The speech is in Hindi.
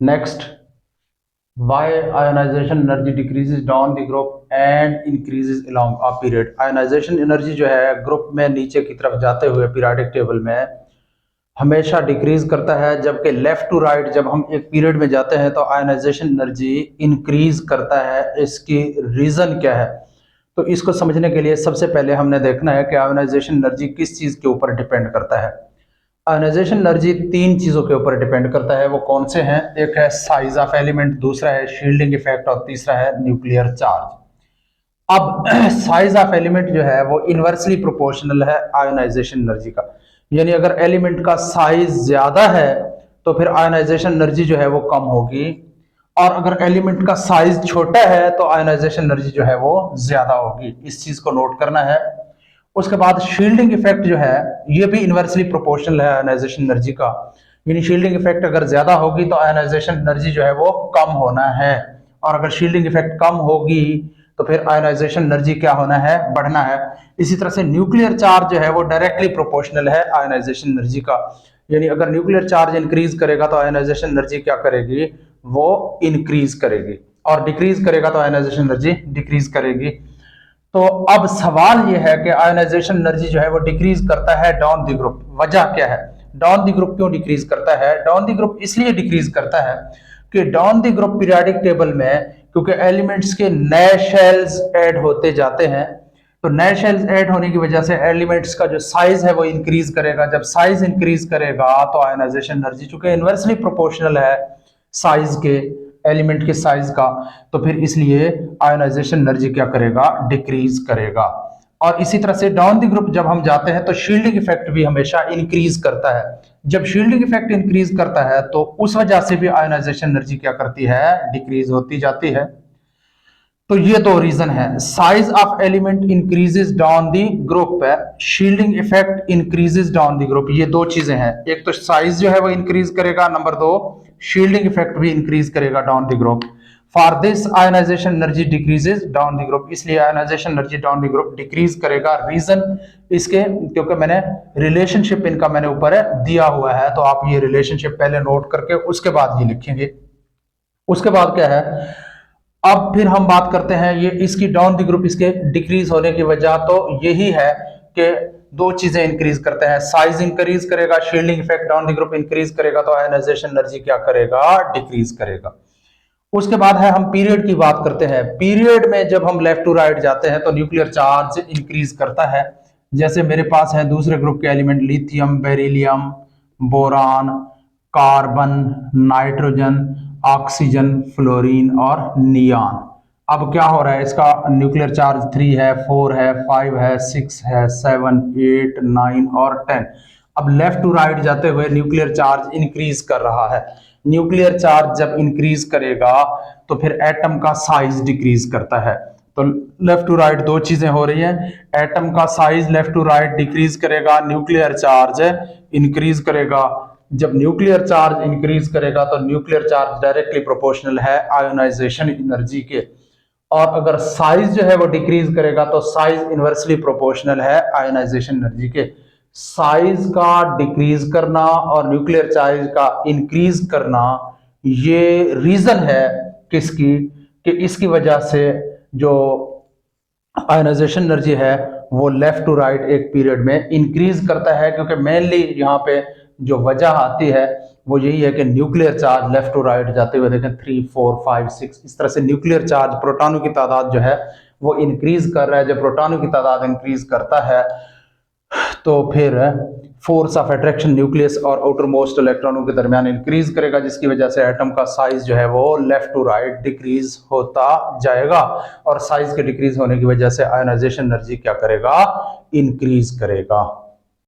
Next, why ionization energy decreases down the group and increases along a period. Ionization energy जो है ग्रुप में नीचे की तरफ जाते हुए पीरियोडिक टेबल में हमेशा डिक्रीज करता है, जबकि लेफ्ट टू राइट जब हम एक पीरियड में जाते हैं तो आयोनाइजेशन एनर्जी इंक्रीज करता है। इसकी रीजन क्या है? तो इसको समझने के लिए सबसे पहले हमने देखना है कि आयोनाइजेशन एनर्जी किस चीज के ऊपर डिपेंड करता है। आयोनाइजेशन एनर्जी तीन चीजों के ऊपर डिपेंड करता है। वो कौन से हैं? एक है साइज ऑफ एलिमेंट, दूसरा है शील्डिंग इफेक्ट और तीसरा है न्यूक्लियर चार्ज। अब साइज ऑफ एलिमेंट जो है वो इनवर्सली प्रोपोर्शनल है आयोनाइजेशन एनर्जी का, यानी अगर एलिमेंट का साइज ज्यादा है तो फिर आयोनाइजेशन एनर्जी जो है वो कम होगी, और अगर एलिमेंट का साइज छोटा है तो आयोनाइजेशन एनर्जी जो है वो ज्यादा होगी। इस चीज को नोट करना है। उसके बाद शील्डिंग इफेक्ट जो है ये भी इनवर्सली प्रोपोर्शनल है आयोनाइजेशन एनर्जी का, यानी शील्डिंग इफेक्ट अगर ज्यादा होगी तो आयोनाइजेशन एनर्जी जो है वो कम होना है, और अगर शील्डिंग इफेक्ट कम होगी तो फिर आयोनाइजेशन एनर्जी क्या होना है? बढ़ना है। इसी तरह से न्यूक्लियर चार्ज जो है वो डायरेक्टली प्रोपोर्शनल है आयोनाइजेशन एनर्जी का, यानी अगर न्यूक्लियर चार्ज इंक्रीज करेगा तो आयोनाइजेशन एनर्जी क्या करेगी? वो इंक्रीज करेगी, और डिक्रीज करेगा तो आयोनाइजेशन एनर्जी डिक्रीज करेगी। तो अब सवाल यह है कि आयोनाइजेशन एनर्जी जो है वो डिक्रीज करता है डाउन द ग्रुप। वजह क्या है? डाउन द ग्रुप क्यों डिक्रीज करता है? डाउन द ग्रुप इसलिए डिक्रीज करता है कि down the group periodic table में क्योंकि एलिमेंट्स के नए शेल्स ऐड होते जाते हैं, तो नए शेल्स ऐड होने की वजह से एलिमेंट्स का जो साइज है वो इंक्रीज करेगा। जब साइज इंक्रीज करेगा तो आयोनाइजेशन एनर्जी, चूंकि इनवर्सली प्रोपोर्शनल है साइज के, एलिमेंट के साइज का, तो फिर इसलिए आयोनाइजेशन एनर्जी क्या करेगा? डिक्रीज करेगा। और इसी तरह से डाउन द ग्रुप जब हम जाते हैं तो शील्डिंग इफेक्ट भी हमेशा इंक्रीज करता है। जब शील्डिंग इफेक्ट इंक्रीज करता है तो उस वजह से भी आयोनाइजेशन एनर्जी क्या करती है? डिक्रीज होती जाती है। तो ये दो रीजन है, size of element increases down the group, shielding effect increases down the group. ये दो चीजें हैं, एक तो साइज जो है वो इंक्रीज करेगा, नंबर दो शील्डिंग इफेक्ट भी इंक्रीज करेगा down the group. For this ionization energy decreases down the group, इसलिए ionization energy down the group decrease करेगा। रीजन इसके क्योंकि मैंने रिलेशनशिप इनका मैंने ऊपर दिया हुआ है, तो आप ये रिलेशनशिप पहले नोट करके उसके बाद ये लिखेंगे। उसके बाद क्या है, अब फिर हम बात करते हैं ये इसकी डाउन द ग्रुप इसके डिक्रीज होने की वजह, तो यही है कि दो चीजें इंक्रीज करते हैं, साइज इंक्रीज करेगा, shielding effect down the group increase करेगा, तो आयोनाइजेशन एनर्जी क्या करेगा? डिक्रीज करेगा। उसके बाद है हम पीरियड की बात करते हैं। पीरियड में जब हम लेफ्ट टू राइट जाते हैं तो न्यूक्लियर चार्ज इंक्रीज करता है। जैसे मेरे पास है दूसरे ग्रुप के element lithium, beryllium, boron, carbon, nitrogen, oxygen, fluorine और नियॉन। अब क्या हो रहा है, इसका न्यूक्लियर चार्ज 3 है, 4 है, 5 है, 6 है, 7, 8, 9 और 10। अब लेफ्ट टू राइट जाते हुए न्यूक्लियर चार्ज इंक्रीज कर रहा है। न्यूक्लियर चार्ज जब इंक्रीज करेगा तो फिर एटम का साइज डिक्रीज करता है। तो लेफ्ट टू राइट दो चीजें हो रही हैं, एटम का size left to right decrease करेगा, न्यूक्लियर चार्ज इंक्रीज करेगा। जब न्यूक्लियर चार्ज इंक्रीज करेगा तो न्यूक्लियर चार्ज डायरेक्टली प्रोपोर्शनल है आयोनाइजेशन एनर्जी के, और अगर साइज जो है वो डिक्रीज करेगा तो साइज इनवर्सली प्रोपोर्शनल है आयोनाइजेशन एनर्जी के। साइज का डिक्रीज करना और न्यूक्लियर चार्ज का इंक्रीज करना, ये रीजन है किसकी? कि इसकी वजह से जो आयोनाइजेशन एनर्जी है वो लेफ्ट टू राइट एक पीरियड में इंक्रीज करता है, क्योंकि मेनली यहाँ पे जो वजह आती है वो यही है कि nuclear charge left to right जाते हुए देखें 3, 4, 5, 6 इस तरह से न्यूक्लियर चार्ज, प्रोटॉनों की तादाद जो है वो इंक्रीज कर रहा है। जब प्रोटॉनों की तादाद इंक्रीज करता है तो फिर फोर्स ऑफ अट्रैक्शन न्यूक्लियस और आउटर मोस्ट इलेक्ट्रॉनों के दरमियान इंक्रीज करेगा, जिसकी वजह से एटम का साइज जो है वो लेफ्ट टू राइट डिक्रीज होता जाएगा, और साइज के डिक्रीज होने की वजह से आयोनाइजेशन एनर्जी क्या करेगा? इंक्रीज करेगा।